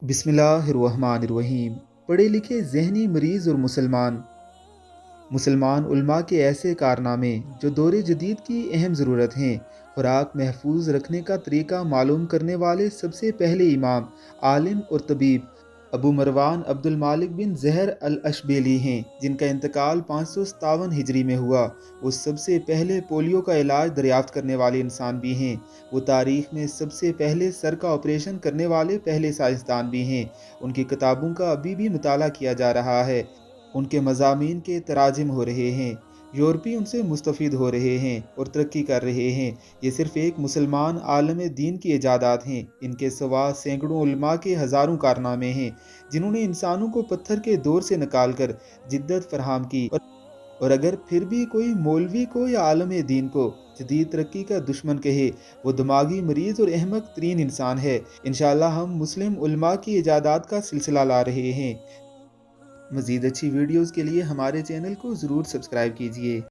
बिस्मिल्लाहिर्रहमानिर्रहीम। पढ़े लिखे ज़हनी मरीज़ और मुसलमान उलमा के ऐसे कारनामे जो दौर जदीद की अहम ज़रूरत हैं। खुराक महफूज रखने का तरीका मालूम करने वाले सबसे पहले इमाम, आलिम और तबीब अबू मरवान अब्दुल मालिक बिन ज़हर अल अशबेली हैं, जिनका इंतकाल 557 हिजरी में हुआ। वो सबसे पहले पोलियो का इलाज दरियाफ्त करने वाले इंसान भी हैं। वो तारीख़ में सबसे पहले सर का ऑपरेशन करने वाले पहले साइंसदान भी हैं। उनकी किताबों का अभी भी मुताला किया जा रहा है। उनके मज़ामीन के तराजिम हो रहे हैं। यूरोपी उनसे मुस्तफ़ीद हो रहे हैं और तरक्की कर रहे हैं। ये सिर्फ़ एक मुसलमान आलम दीन की इजादात हैं। इनके सिवा सैकड़ों उलमा के हज़ारों कारनामे हैं, जिन्होंने इंसानों को पत्थर के दौर से निकाल कर जिद्दत फराहम की। और अगर फिर भी कोई मौलवी को या आलम दीन को जदीद तरक्की का दुश्मन कहे, वो दिमागी मरीज़ और अहमक तरीन इंसान है। इंशाअल्लाह हम मुस्लिम उलमा की इजादात का सिलसिला ला रहे हैं। मज़ीद अच्छी वीडियोज़ के लिए हमारे चैनल को ज़रूर सब्सक्राइब कीजिए।